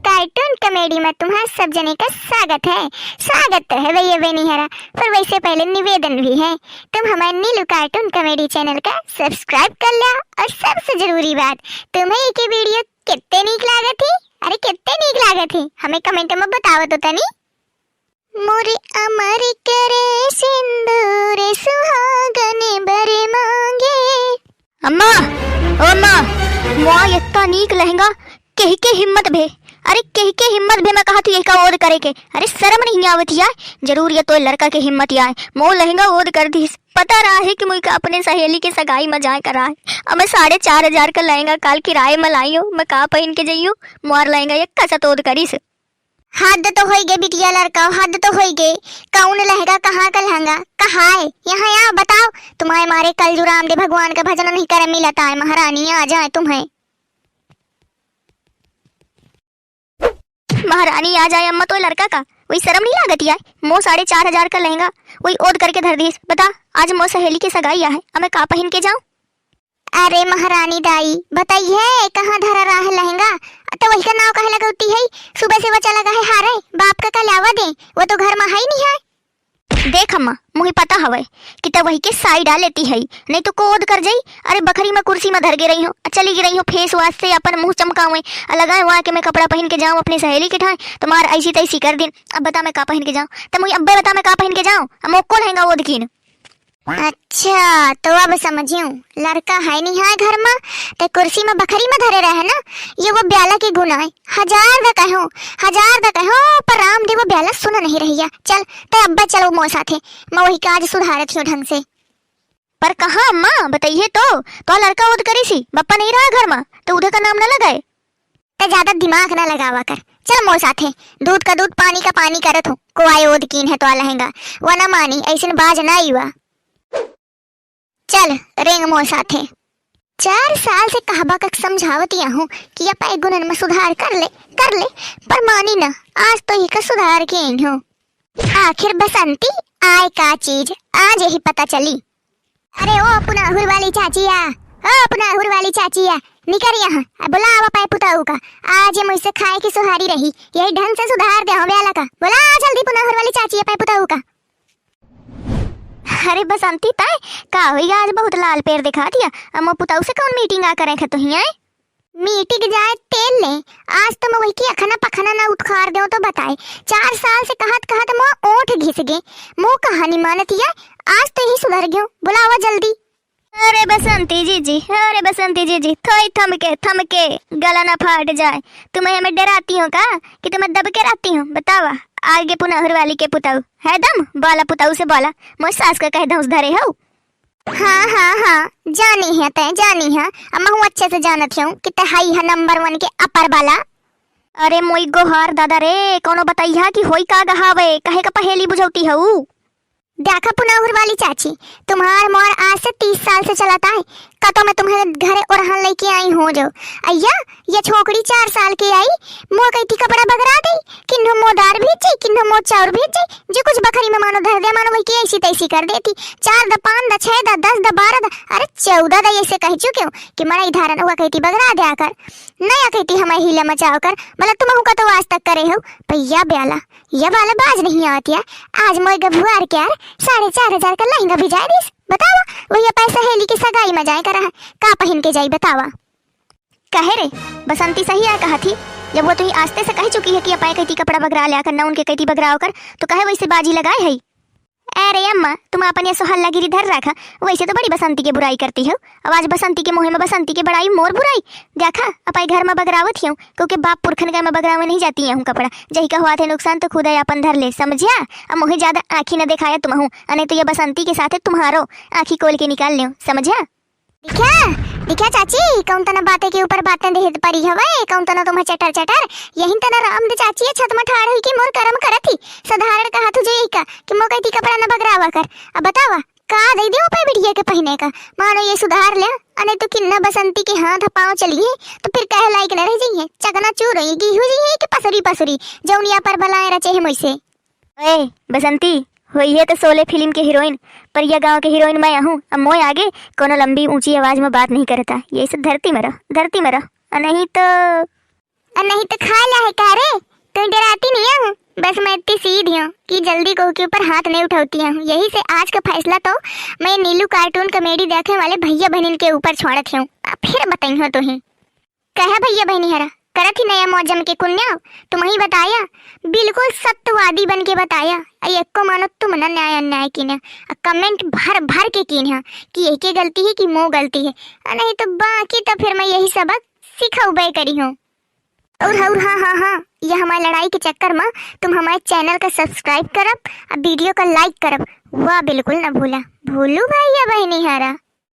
Cartoon comedy में तुम्हारा सब जने का स्वागत तो है भैया बेनिहरा। पर वैसे पहले निवेदन भी है, तुम हमारे नीलू कार्टून कॉमेडी चैनल का सब्सक्राइब कर लिया। और सबसे जरूरी बात, तुम्हें ये वीडियो कितने नीक लागे थी? अरे कितने नीक लागे थी हमें कमेंट में बताओ तो तनी। मोरे अमर करे सिंदूर सुहागने बरे मांगे। अम्मा ओ अम्मा, वाह इतना नीक लहंगा, कही के हिम्मत भे। अरे कही के हिम्मत भे, मैं कहा तू यही का ओद करे के। अरे शर्म नहीं आवती है? जरूर ये तो लड़का के हिम्मत आए मो लहंगा ओद कर दी। पता रहा है कि मुझे अपने सहेली के सगाई में जाए करा है। अब मैं 4,500 का लहंगा काल किराए में लाई हूँ, मैं कहा पहन के जाइयो मोर लहंगा ये कसत ओद करीस। हद तो होई गई बिटिया लड़का, हद तो होई गई। कौन लहंगा, कहाँ का लहंगा, कहाँ है? यहाँ बताओ। तुम्हारे मारे कल जो रामदेव भगवान का भजन नहीं करे मिलता है, महारानी आ जाए तुम्हें। महारानी आ जाए अम्मा, तो लड़का का वही शर्म नहीं लागती है? मो 4,500 का लहंगा वही ओद करके धर दी। बता आज मो सहेली की सगाई है, अब मैं कहाँ पहन के जाऊँ? अरे महारानी दाई बताइए कहाँ धरा रहा है लहंगा? तो वही का नाव कहे लगती है? सुबह से वो चला गया है हारे, बाप का लावा दे, वो तो घर में है ही नहीं है। देख अम्मा, मुझे पता हवे कि तब वही के साई डाल लेती है, नहीं तो कोद कर जाई। अरे बखरी में कुर्सी में धर गे रही हो, चली गी रही हो फेस वाश से अपन मुंह चमकावे लगाए हुआ कि मैं कपड़ा पहन के जाऊँ अपनी सहेली के ठाए, तुम्हार ऐसी तैसी कर दिन। अब बता मैं का पहन के जाऊँ? तो मुझे अब्बे बता मैं का पहन के जाऊँ? मोको लहंगा ओद कीन। अच्छा तो अब समझियो, लड़का है नहीं है घर में, ते कुर्सी में बखरी में धरे रहे ना। ये वो ब्याला की गुना है, 1000 कहो पर रामदेव वो ब्याला सुना नहीं रही है। चल ते अब्बा चलो मो साथे, मैं वही काज सुधारत हूँ ढंग से। पर कहाँ अम्मा बताइए तो लड़का ओद करी सी, बप्पा नहीं रहा घर में तो उधर का नाम ना लगाए। ते ज्यादा दिमाग ना लगावा कर, चल मो साथे। दूध का दूध पानी का पानी करत हूँ, को आए ओद कीन है तो लहंगा वो ना मानी, ऐसे बाज ना हुआ। चल रेंग मो साथे। 4 साल से कहबा का समझावतिया हूँ कि अपने गुणन में सुधार कर ले पर मानी ना। आज तो ही का सुधार के हूँ। आखिर बसंती आए का चीज आज यही पता चली। अरे ओ पुनाहुर वाली चाचिया, ओ पुनाहुर वाली चाचिया, निकर यहाँ बुलावा पाए पुताऊ का। आज ये मुझसे खाए की सुहारी रही, यही ढंग से सुधार दे ब्याला का। बुला जल्दी पुनाहुर वाली चाचिया पाए पुताऊ का। अरे बसंती ताए का होइगा, आज बहुत लाल पेड़ दिखा दिया। अम्मा पुताऊ से कौन मीटिंग आ करे तो ही आए? मीटिंग जाए तेल ले, आज तो मैं वही की अखना पखना ना उठखार दो तो बताए। 4 साल से कहत मोह ओठ घिस गए, मोह कहानी मानती है। आज तो ही सुधर गयो, बुलावा जल्दी। अरे बसंती जी थोड़ी थम के गला ना फाट जाए। तुम्हें हमें डराती हो का कि तुम्हें दब के रहती हो? बतावा आगे पुनहर वाली के पुताऊ है दम, बोला पुताऊ से बोला मोर सास का कह धौस धरे हो। हाँ जानी है तय, जानी है अम्मा हूँ अच्छे से जानत हूँ कि हाई है नंबर 1 के अपर वाला। अरे मोई गोहार दादा रे, कोनो बताइया कि होई का गहावे, कहे का पहेली बुझौती हूँ। देखा पुनाहुर वाली चाची, तुम्हार मोर आज से 30 साल से चलाता है। कतो मैं तुम्हारे घरे ओरहन लेके आई हूँ जो अय्या ये छोकरी 4 साल की आई, मो कहती कपड़ा बगरा दे, किन्नो मो दार भेजी, किन्नो मो चाउर भेजी, जो कुछ बखरी में मानो धर दे, मानो वही की ऐसी तैसी कर देती। 4 the 5 the 6 the 10 the 12 the अरे 14 द ऐसे कह चुके हो कि मड़ा धारण हुआ कहती बगरा दे आकर, नया कहती हमें हीला मचाओ कर। मतलब तुम का तो आज तक करे हो भैया ब्याला, ये वाला बाज नहीं आती है। आज मोई गभुआर के 4,500 का लहंगा भिजाए दिस। बतावा वही पैसा सहेली की सगाई में जाए करा है, का पहन के जाई बतावा। कहे रे बसंती सही है कहा थी, जब वो तो ही आस्ते से कह चुकी है कि अपाय कहती कपड़ा बगरा लिया करना, उनके कहती बगराओ कर, तो कहे वैसे बाजी लगाए है। अरे अम्मा तुम अपन ये सोहल्ला गिरी धर रखा, वैसे तो बड़ी बसंती की बुराई करती हो। अब आज बसंती के मुँह में बसंती की बड़ाई मोर बुराई। देखा अपाई घर में बगरावत हूँ, क्योंकि बाप पुरखन घर में बगरावे नहीं जाती हूँ कपड़ा। जही का हुआ थे नुकसान तो खुद अपन धर ले, समझिया? अब मुझे ज्यादा आँखी न दिखाया तुम हूँ, नहीं तो ये बसंती के साथ तुम्हारो आँखी खोल के निकाल ले, समझिया? दिखा चाची, कौन तना बातें के ऊपर बातें देहत परी हवे, कौन तना तुम्हें चटर यही तना राम दे चाची छत में ठाड़ हुई कि मोर कर्म करती। साधारण कहा तुझे यही का कि मो कहती कपड़ा न बगरावा कर। अब बतावा का दे दे पे बिटिया के पहने का, मानो ये सुधार ले, अने तो किन्ना बसंती के हाथ पाँव चलिए तो फिर कह लायक न रह जाइए। चकना चूर रही गेहूं जी कि पसरी जौनिया पर भलाए रचे है मुझसे। ए बसंती हुई है तो 16 फिल्म के हीरोइन, पर यह गांव के हीरोइन मैं हूँ। अब मोय आगे कोनो लंबी ऊंची आवाज में बात नहीं करता, ये सब धरती में रहो, नहीं तो और नहीं तो खा ला है का रे? तुम डराती नहीं हूँ, बस मैं इतनी सीधी हूँ कि जल्दी को के ऊपर हाथ नहीं उठाती हूँ। यही से आज का फैसला तो मैं नीलू कार्टून कॉमेडी देखने वाले भैया बहन के ऊपर छोड़त हूँ। फिर बताई हो तुही कहा भैया बहनी हरा करत ही नया मौजम के कुन्या तुम ही बताया, बिल्कुल सत्यवादी बन के बताया। एको मानो तुम न न्याय अन्याय की न कमेंट भर भर के कीन है कि एक गलती है कि मो गलती है, नहीं तो बाकी तो फिर मैं यही सबक सिखाऊबे करी हूँ। और हाँ, ये हमारी लड़ाई के चक्कर में तुम हमारे चैनल का सब्सक्राइब करब और वीडियो का लाइक करब, वाह बिल्कुल न भूला। भूलू भैया बहनी हरा।